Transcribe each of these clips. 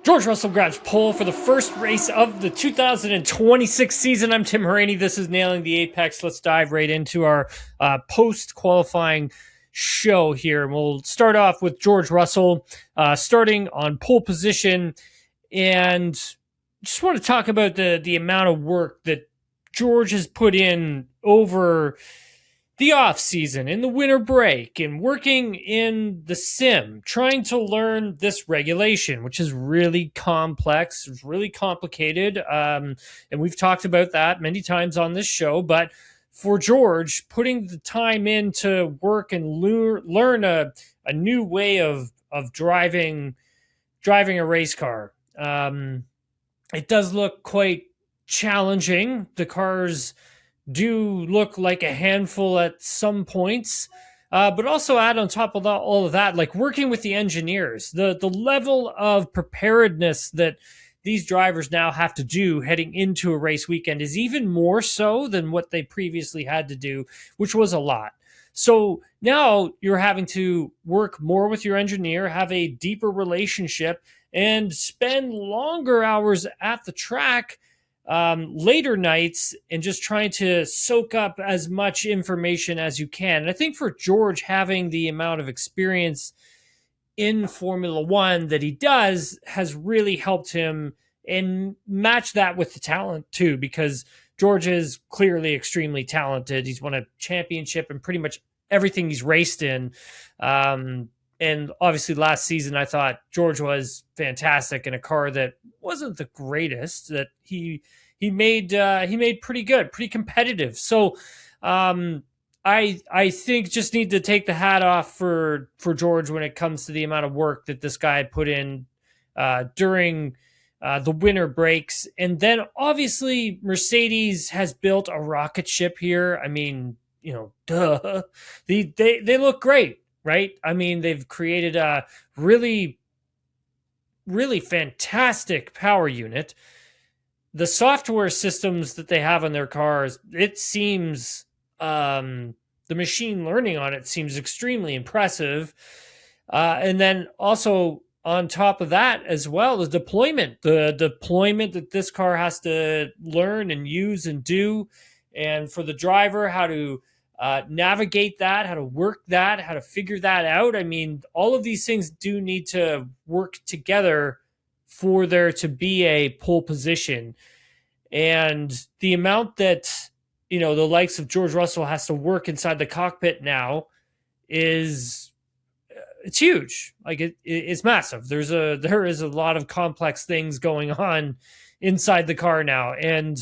George Russell grabs pole for the first race of the 2026 season. I'm Tim Hauraney. This is Nailing the Apex. Let's dive right into our post-qualifying show here. And we'll start off with George Russell starting on pole position. And just want to talk about the amount of work that George has put in over the off season, in the winter break, and working in the sim, trying to learn this regulation, which is really complex, it's really complicated. And we've talked about that many times on this show. But for George, putting the time in to work and learn a new way of driving a race car, it does look quite challenging. The cars do look like a handful at some points, but also add on top of all of that, like working with the engineers, the level of preparedness that these drivers now have to do heading into a race weekend is even more so than what they previously had to do, which was a lot. So now you're having to work more with your engineer, have a deeper relationship, and spend longer hours at the track, later nights, and just trying to soak up as much information as you can. And I think for George, having the amount of experience in Formula One that he does has really helped him, and match that with the talent too, because George is clearly extremely talented. He's won a championship in pretty much everything he's raced in. And obviously last season, I thought George was fantastic in a car that wasn't the greatest, that he made pretty good, pretty competitive. So I think just need to take the hat off for George when it comes to the amount of work that this guy put in during the winter breaks. And then obviously Mercedes has built a rocket ship here. I mean, duh. They look great, right? I mean, they've created a really, really fantastic power unit. The software systems that they have on their cars, it seems, the machine learning on it seems extremely impressive. And then also on top of that as well, the deployment that this car has to learn and use and do, and for the driver, how to navigate that, how to work that, how to figure that out. I mean, all of these things do need to work together for there to be a pole position. And the amount that, the likes of George Russell has to work inside the cockpit now it's huge. Like it's massive. There is a lot of complex things going on inside the car now. And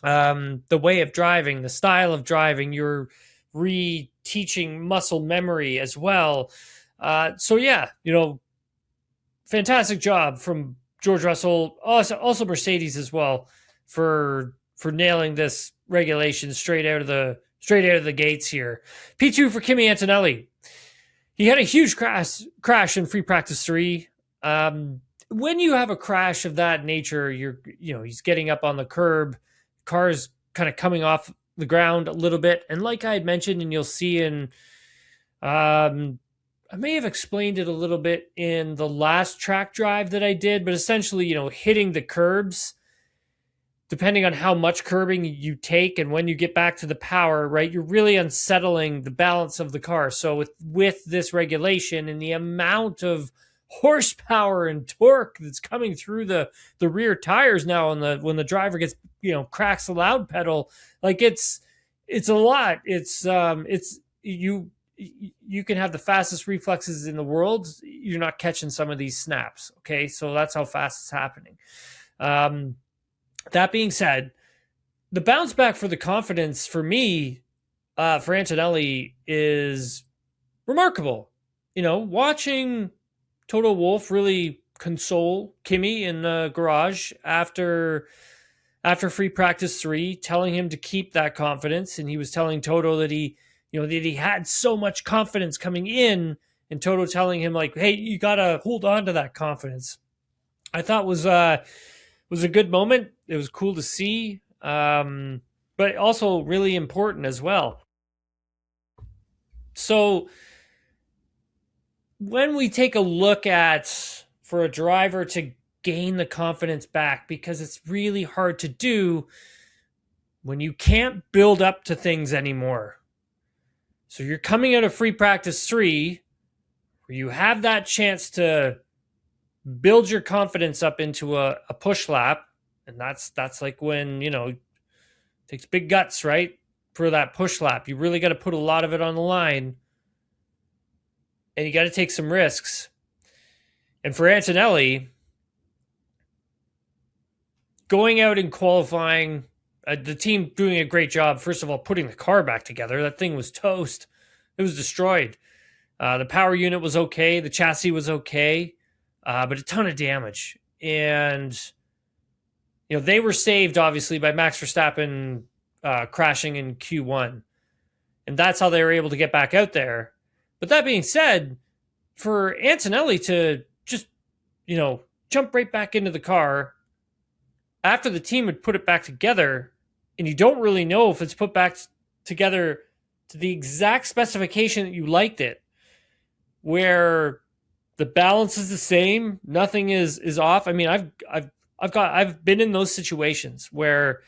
the way of driving, the style of driving, you're re-teaching muscle memory as well. So yeah, fantastic job from George Russell, also Mercedes as well, for nailing this regulation straight out of the gates here. P2 for Kimi Antonelli. He had a huge crash in free practice 3. When you have a crash of that nature, he's getting up on the curb, car's kind of coming off the ground a little bit. And like I had mentioned, and you'll see in, I may have explained it a little bit in the last track drive that I did, but essentially, hitting the curbs, depending on how much curbing you take and when you get back to the power, right, you're really unsettling the balance of the car. So with this regulation and the amount of horsepower and torque that's coming through the rear tires now, when the driver gets, cracks the loud pedal, like it's a lot. You can have the fastest reflexes in the world. You're not catching some of these snaps. Okay. So that's how fast it's happening. That being said, the bounce back for the confidence for me, for Antonelli, is remarkable. Watching Toto Wolff really console Kimi in the garage after free practice 3, telling him to keep that confidence. And he was telling Toto that he had so much confidence coming in, and Toto telling him, like, hey, you got to hold on to that confidence. I thought was a good moment. It was cool to see, but also really important as well. So when we take a look at, for a driver to gain the confidence back, because it's really hard to do when you can't build up to things anymore. So you're coming out of free practice 3, where you have that chance to build your confidence up into a push lap. And that's like when, it takes big guts, right? For that push lap. You really got to put a lot of it on the line. And you got to take some risks. And for Antonelli, going out and qualifying, the team doing a great job, first of all, putting the car back together. That thing was toast. It was destroyed. The power unit was okay. The chassis was okay. But a ton of damage. And, they were saved, obviously, by Max Verstappen crashing in Q1. And that's how they were able to get back out there. But that being said, for Antonelli to just, jump right back into the car after the team had put it back together, and you don't really know if it's put back together to the exact specification that you liked it, where the balance is the same, nothing is off. I mean, I've been in those situations where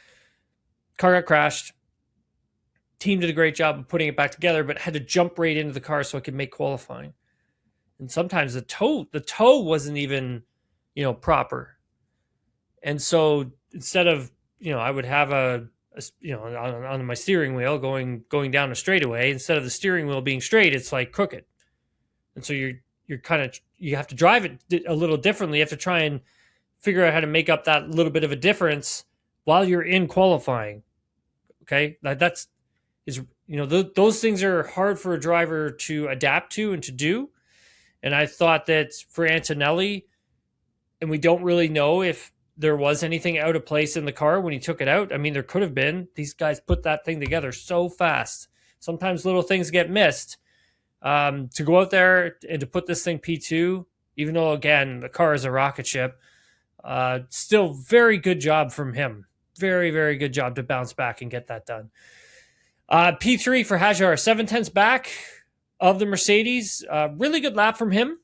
car got crashed, team did a great job of putting it back together, but had to jump right into the car so I could make qualifying. And sometimes the toe wasn't even, proper. And so instead of, I would have on my steering wheel going down a straightaway, instead of the steering wheel being straight, it's like crooked. And so you have to drive it a little differently. You have to try and figure out how to make up that little bit of a difference while you're in qualifying. Okay. Those things are hard for a driver to adapt to and to do. And I thought that for Antonelli, and we don't really know if there was anything out of place in the car when he took it out. I mean, there could have been. These guys put that thing together so fast. Sometimes little things get missed. To go out there and to put this thing P2, even though, again, the car is a rocket ship, still very good job from him. Very, very good job to bounce back and get that done. P3 for Hajar, 7/10 back of the Mercedes. Really good lap from him.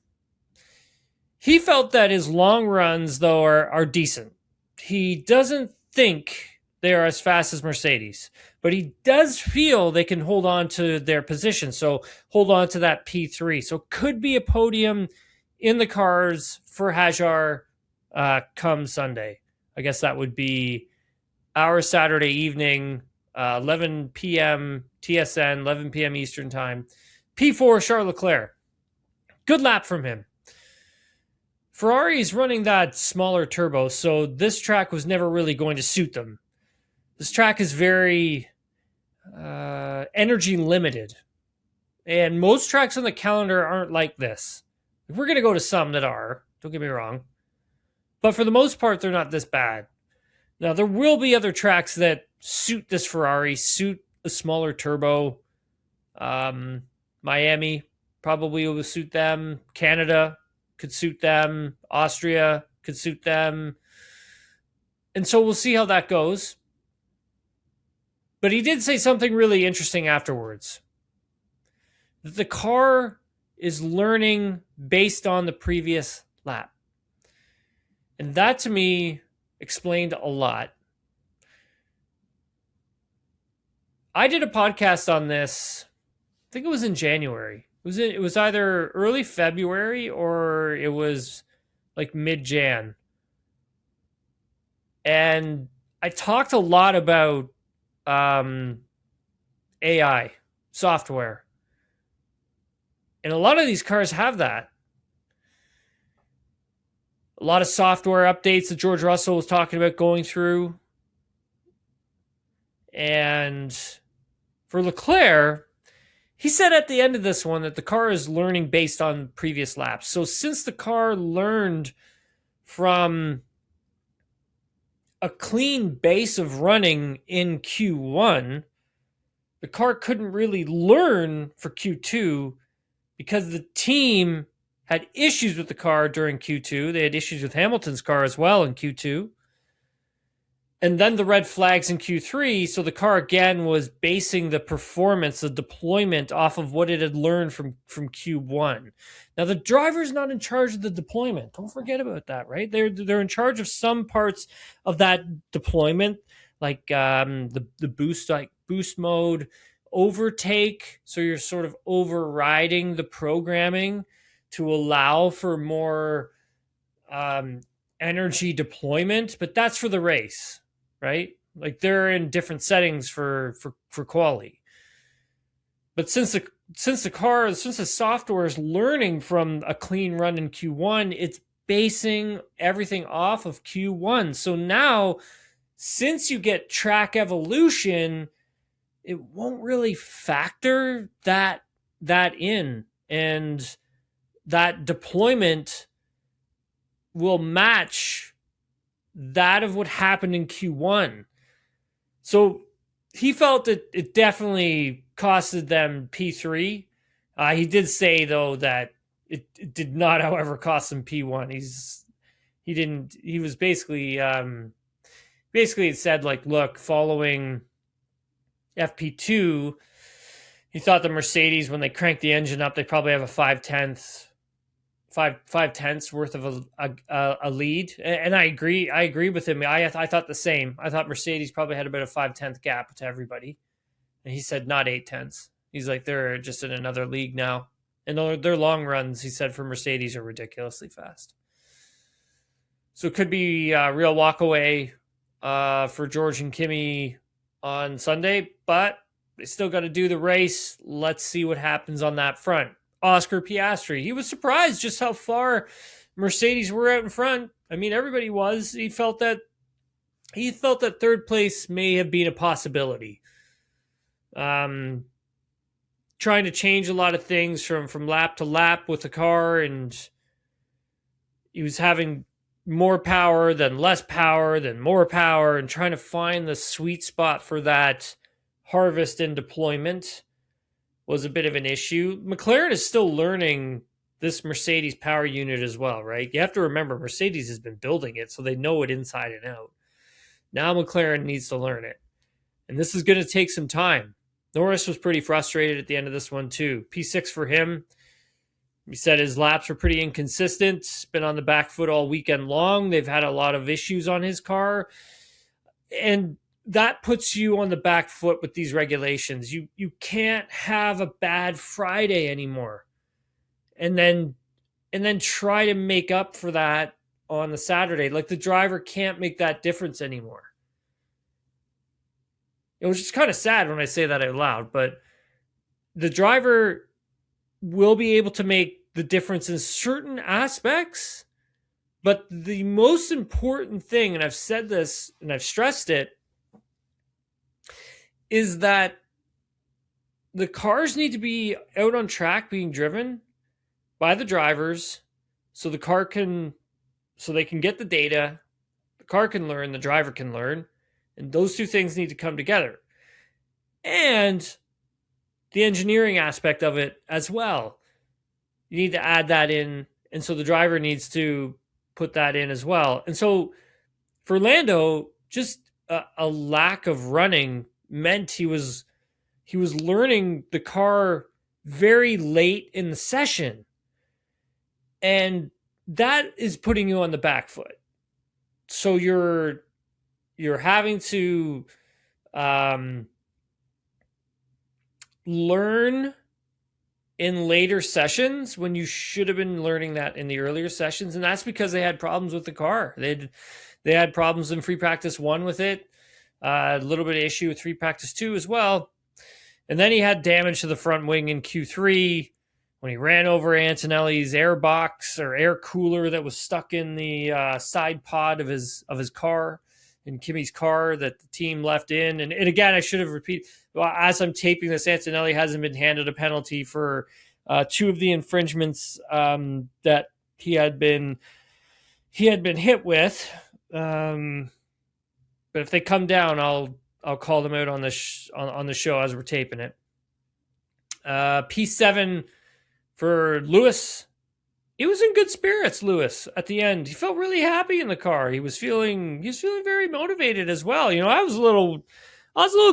He felt that his long runs, though, are decent. He doesn't think they are as fast as Mercedes, but he does feel they can hold on to their position. So hold on to that P3. So could be a podium in the cars for Hajar come Sunday. I guess that would be our Saturday evening, 11 p.m. TSN, 11 p.m. Eastern time. P4, Charles Leclerc. Good lap from him. Ferrari's running that smaller turbo, so this track was never really going to suit them. This track is very energy limited. And most tracks on the calendar aren't like this. We're going to go to some that are, don't get me wrong. But for the most part, they're not this bad. Now, there will be other tracks that suit this Ferrari, suit a smaller turbo. Miami probably will suit them. Canada could suit them. Austria could suit them. And so we'll see how that goes. But he did say something really interesting afterwards. That the car is learning based on the previous lap. And that to me explained a lot. I did a podcast on this, I think it was in January. It was either early February or it was like mid-Jan. And I talked a lot about AI, software. And a lot of these cars have that. A lot of software updates that George Russell was talking about going through. And for Leclerc, he said at the end of this one that the car is learning based on previous laps. So since the car learned from a clean base of running in Q1, the car couldn't really learn for Q2 because the team had issues with the car during Q2. They had issues with Hamilton's car as well in Q2. And then the red flags in Q3. So the car again was basing the performance, the deployment off of what it had learned from Q1. Now the driver's not in charge of the deployment. Don't forget about that, right? They're in charge of some parts of that deployment, like the boost mode, overtake. So you're sort of overriding the programming to allow for more energy deployment, but that's for the race, right? Like they're in different settings for quali. But since the software is learning from a clean run in Q1, it's basing everything off of Q1. So now, since you get track evolution, it won't really factor that in, and that deployment will match that of what happened in Q1. So he felt that it definitely costed them P3. He did say, though, that it did not, however, cost him P1. He was basically it said, like, look, following FP2, he thought the Mercedes, when they cranked the engine up, they probably have a 5/10 worth of a lead, and I agree with him. I thought the same. I thought Mercedes probably had about a 5/10 gap to everybody, and he said not 8/10. He's like, they're just in another league now, and their long runs, he said, for Mercedes are ridiculously fast. So it could be a real walkaway for George and Kimi on Sunday, but they still got to do the race. Let's see what happens on that front. Oscar Piastri, he was surprised just how far Mercedes were out in front. I mean, everybody was. He felt that third place may have been a possibility. Trying to change a lot of things from lap to lap with the car, and he was having more power, then less power, then more power, and trying to find the sweet spot for that harvest and deployment was a bit of an issue. McLaren is still learning this Mercedes power unit as well, right? You have to remember, Mercedes has been building it, so they know it inside and out. Now McLaren needs to learn it. And this is going to take some time. Norris was pretty frustrated at the end of this one too. P6 for him. He said his laps were pretty inconsistent. Been on the back foot all weekend long. They've had a lot of issues on his car. And that puts you on the back foot with these regulations. You can't have a bad Friday anymore, and then try to make up for that on the Saturday. Like, the driver can't make that difference anymore. It was just kind of sad when I say that out loud, but the driver will be able to make the difference in certain aspects. But the most important thing, and I've said this and I've stressed it, is that the cars need to be out on track being driven by the drivers, so they can get the data, the car can learn, the driver can learn, and those two things need to come together. And the engineering aspect of it as well. You need to add that in, and so the driver needs to put that in as well. And so for Lando, just a lack of running meant he was learning the car very late in the session, and that is putting you on the back foot. So you're having to learn in later sessions when you should have been learning that in the earlier sessions, and that's because they had problems with the car. They had problems in free practice 1 with it. A little bit of issue with free practice 2 as well. And then he had damage to the front wing in Q3 when he ran over Antonelli's air box or air cooler that was stuck in the side pod of his car, in Kimi's car, that the team left in. And again, I should have repeated, as I'm taping this, Antonelli hasn't been handed a penalty for 2 of the infringements that he had been hit with. But if they come down, I'll call them out on the show as we're taping it. P7 for Lewis. he was in good spirits, Lewis, at the end. He felt really happy in the car. He was feeling very motivated as well. I was a little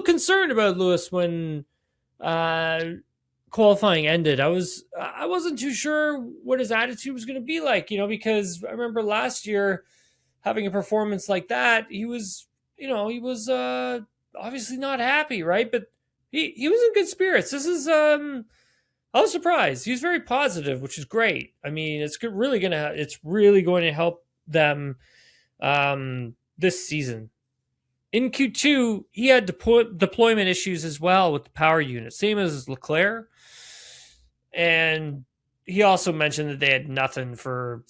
concerned about Lewis when uh, qualifying ended. I wasn't too sure what his attitude was going to be like, because I remember last year having a performance like that. He was obviously not happy, right? But he was in good spirits. I was surprised. He was very positive, which is great. I mean, it's really going to help them this season. In Q2, he had deployment issues as well with the power unit, same as Leclerc. And he also mentioned that they had nothing for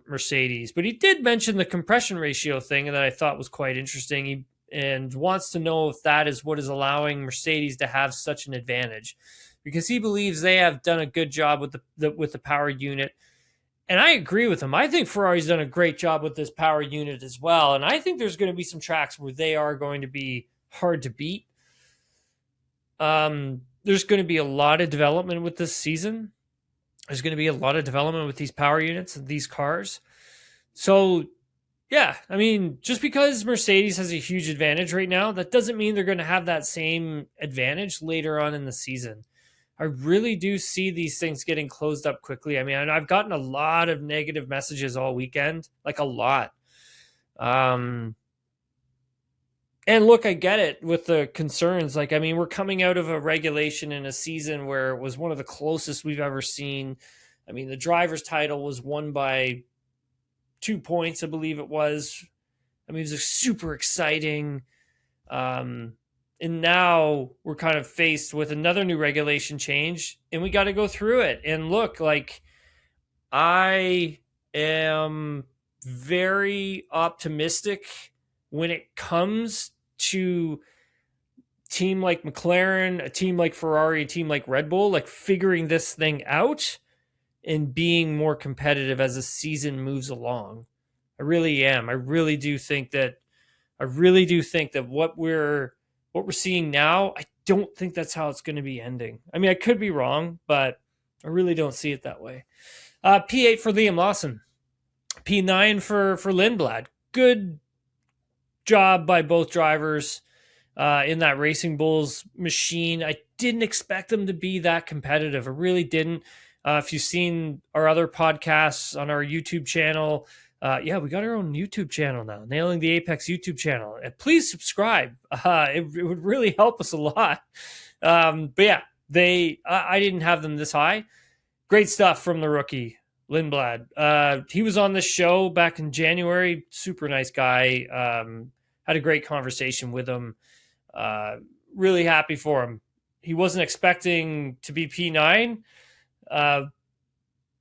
Mercedes, but he did mention the compression ratio thing that I thought was quite interesting. And wants to know if that is what is allowing Mercedes to have such an advantage, because he believes they have done a good job with the power unit. And I agree with him. I think Ferrari's done a great job with this power unit as well. And I think there's going to be some tracks where they are going to be hard to beat. There's going to be a lot of development with this season. There's going to be a lot of development with these power units and these cars. So, yeah, I mean, just because Mercedes has a huge advantage right now, that doesn't mean they're going to have that same advantage later on in the season. I really do see these things getting closed up quickly. I mean, I've gotten a lot of negative messages all weekend, like a lot. And look, I get it with the concerns. Like, I mean, we're coming out of a regulation in a season where it was one of the closest we've ever seen. I mean, the driver's title was won by 2 points, I believe it was. I mean, it was super exciting. And now we're kind of faced with another new regulation change, and we got to go through it. And look, like, I am very optimistic when it comes to team like McLaren, a team like Ferrari, a team like Red Bull, like figuring this thing out and being more competitive as the season moves along. I really am. I really do think that what we're seeing now, I don't think that's how it's going to be ending. I mean, I could be wrong, but I really don't see it that way. P8 for Liam Lawson. P9 for Lindblad. Good job by both drivers in that Racing Bulls machine. I didn't expect them to be that competitive. I really didn't. If you've seen our other podcasts on our YouTube channel, we got our own YouTube channel now, Nailing the Apex YouTube channel. And please subscribe. It would really help us a lot. But yeah, I didn't have them this high. Great stuff from the rookie, Lindblad. He was on this show back in January. Super nice guy. Had a great conversation with him. Really happy for him. He wasn't expecting to be P9.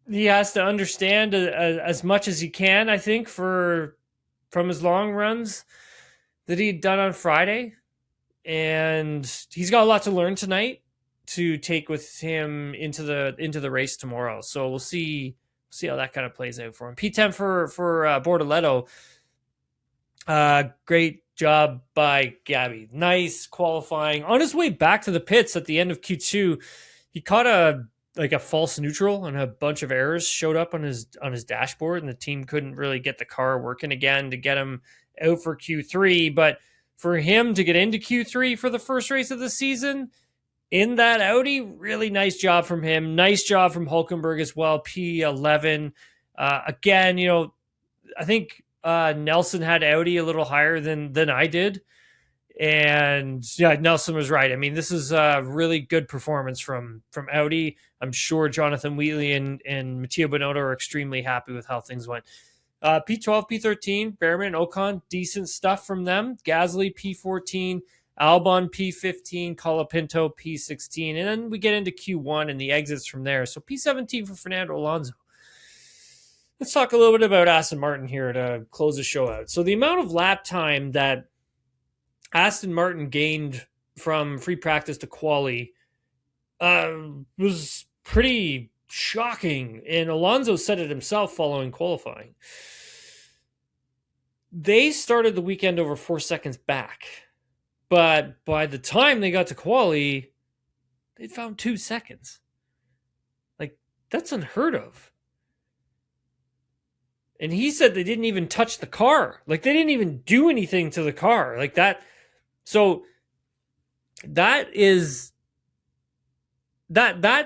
He has to understand as much as he can, I think, from his long runs that he'd done on Friday. And he's got a lot to learn tonight to take with him into the race tomorrow. So we'll see how that kind of plays out for him. P10 for Bortoleto. Great job by Gabby. Nice qualifying. On his way back to the pits at the end of Q2, he caught a false neutral, and a bunch of errors showed up on his dashboard, and the team couldn't really get the car working again to get him out for Q3. But for him to get into Q3 for the first race of the season in that Audi, really nice job from him. Nice job from Hulkenberg as well, P11. Again, I think Nelson had Audi a little higher than I did. And yeah, Nelson was right. I mean, this is a really good performance from Audi. I'm sure Jonathan Wheatley and Matteo Binotto are extremely happy with how things went. P12, P13, Behrman, Ocon, decent stuff from them. Gasly, P14, Albon, P15, Colapinto, P16. And then we get into Q1 and the exits from there. So P17 for Fernando Alonso. Let's talk a little bit about Aston Martin here to close the show out. So the amount of lap time that Aston Martin gained from free practice to quali was pretty shocking, and Alonso said it himself following qualifying. They started the weekend over 4 seconds back, but by the time they got to quali, they'd found 2 seconds. Like, that's unheard of. And he said they didn't even touch the car. Like, they didn't even do anything to the car. Like that. So that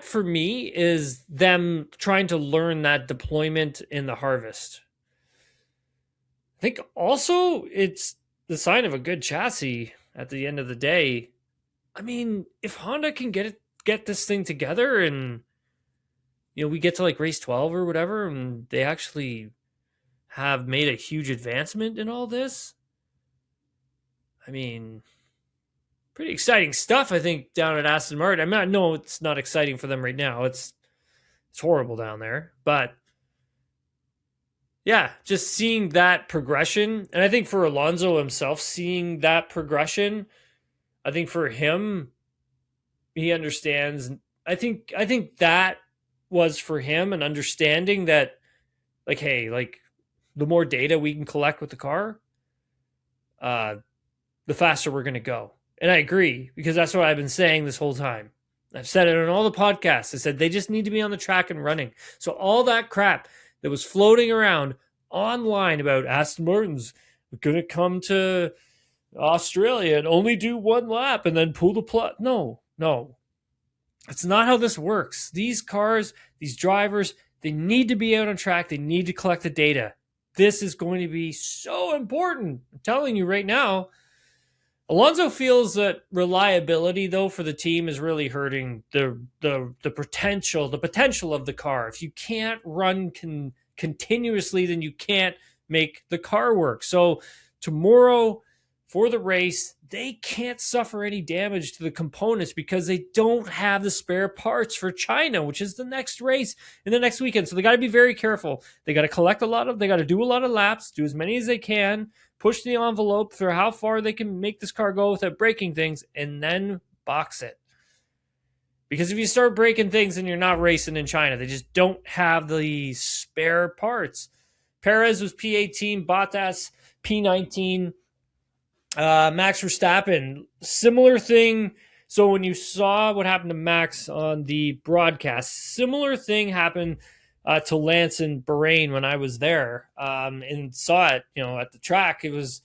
for me is them trying to learn that deployment in the harvest. I think also it's the sign of a good chassis at the end of the day. I mean, if Honda can get this thing together and, you know, we get to like race 12 or whatever, and they actually have made a huge advancement in all this. I mean, pretty exciting stuff, I think, down at Aston Martin. I mean, I know it's not exciting for them right now. It's horrible down there. But yeah, just seeing that progression. And I think for Alonso himself, seeing that progression, I think for him, he understands. I think that was for him an understanding that, like, hey, like, the more data we can collect with the car, the faster we're going to go. And I agree, because that's what I've been saying this whole time. I've said it on all the podcasts. I said they just need to be on the track and running. So all that crap that was floating around online about Aston Martin's going to come to Australia and only do one lap and then pull the plug. No. It's not how this works. These cars, these drivers, they need to be out on track. They need to collect the data. This is going to be so important. I'm telling you right now. Alonso feels that reliability, though, for the team is really hurting the potential of the car. If you can't run continuously, then you can't make the car work. So tomorrow for the race, they can't suffer any damage to the components because they don't have the spare parts for China, which is the next race in the next weekend. So they got to be very careful. They got to they got to do a lot of laps, do as many as they can, push the envelope for how far they can make this car go without breaking things, and then box it. Because if you start breaking things, then you're not racing in China. They just don't have the spare parts. Perez was P18, Bottas P19. Max Verstappen, similar thing. So when you saw what happened to Max on the broadcast, similar thing happened to Lance in Bahrain when I was there, and saw it, at the track. It was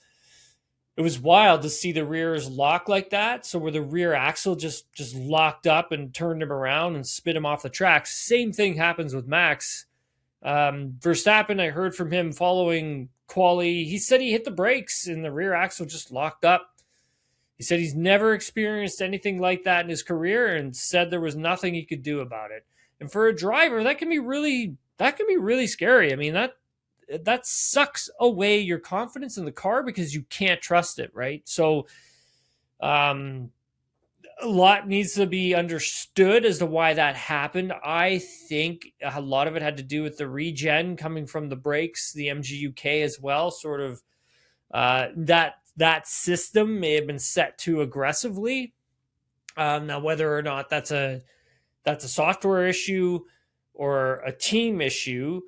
wild to see the rears lock like that. So where the rear axle just locked up and turned him around and spit him off the track. Same thing happens with Max. Verstappen, I heard from him following quali. He said he hit the brakes and the rear axle just locked up. He said he's never experienced anything like that in his career and said there was nothing he could do about it. And for a driver, that can be really scary. I mean, that sucks away your confidence in the car because you can't trust it, right? So a lot needs to be understood as to why that happened. I think a lot of it had to do with the regen coming from the brakes, the MGUK as well. Sort of that system may have been set too aggressively. Now, whether or not that's a software issue or a team issue,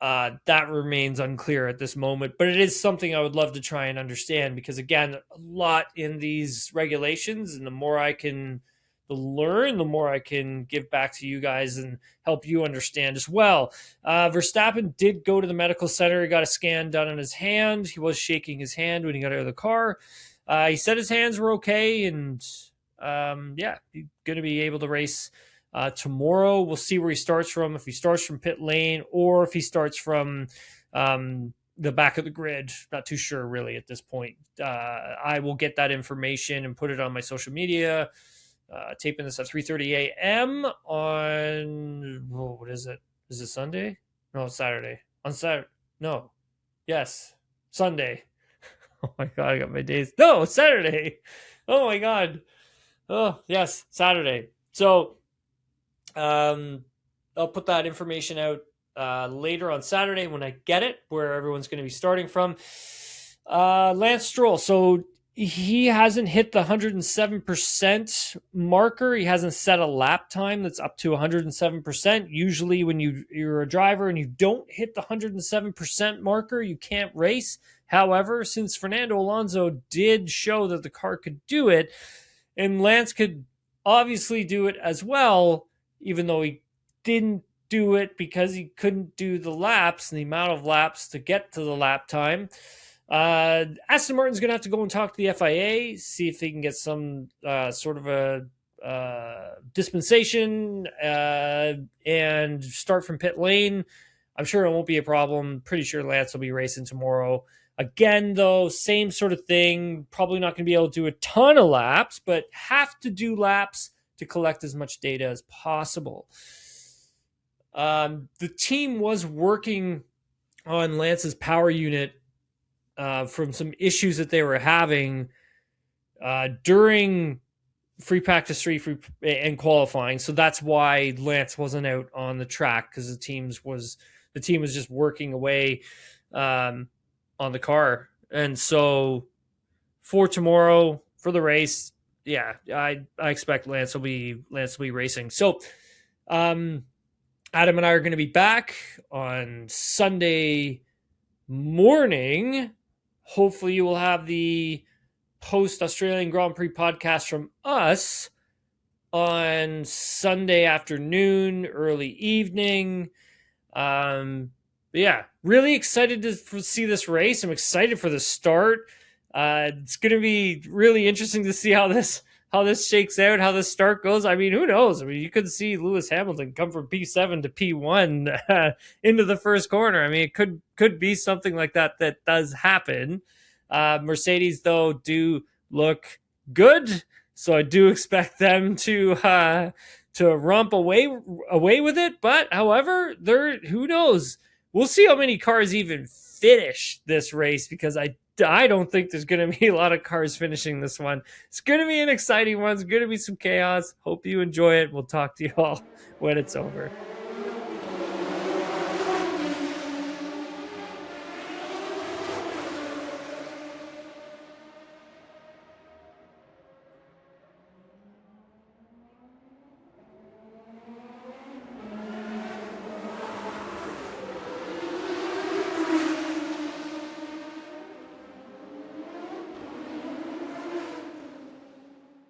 that remains unclear at this moment, but it is something I would love to try and understand because, again, a lot in these regulations, and the more I can learn, the more I can give back to you guys and help you understand as well. Verstappen did go to the medical center. He got a scan done on his hand. He was shaking his hand when he got out of the car. He said his hands were okay, and he's going to be able to race tomorrow. We'll see where he starts from, if he starts from pit lane or if he starts from the back of the grid. Not too sure really at this point. I will get that information and put it on my social media. Taping this at 3:30 a.m. on, what is it? Is it Sunday? No, it's Saturday. On Saturday. No. Yes. Sunday. Oh my God, I got my days. No, it's Saturday. Oh my God. Oh, yes, Saturday. So, I'll put that information out later on Saturday when I get it, where everyone's going to be starting from. Lance Stroll. So he hasn't hit the 107% marker. He hasn't set a lap time that's up to 107%. Usually when you're a driver and you don't hit the 107% marker, you can't race. However, since Fernando Alonso did show that the car could do it, and Lance could obviously do it as well, even though he didn't do it because he couldn't do the laps and the amount of laps to get to the lap time. Aston Martin's going to have to go and talk to the FIA, see if they can get some sort of a dispensation and start from pit lane. I'm sure it won't be a problem. Pretty sure Lance will be racing tomorrow. Again, though, same sort of thing. Probably not going to be able to do a ton of laps, but have to do laps to collect as much data as possible. The team was working on Lance's power unit from some issues that they were having during free practice 3 and qualifying. So that's why Lance wasn't out on the track, because the team was just working away on the car. And so for tomorrow, for the race, yeah, I expect Lance will be racing. So Adam and I are going to be back on Sunday morning. Hopefully you will have the post Australian Grand Prix podcast from us on Sunday afternoon, early evening. Yeah, really excited to see this race. I'm excited for the start. It's going to be really interesting to see how this shakes out, how the start goes. I mean, who knows? I mean, you could see Lewis Hamilton come from P7 to P1 into the first corner. I mean, it could be something like that does happen. Mercedes, though, do look good, so I do expect them to romp away with it. But however, who knows? We'll see how many cars even finish this race, because I don't think there's going to be a lot of cars finishing this one. It's going to be an exciting one. It's going to be some chaos. Hope you enjoy it. We'll talk to you all when it's over.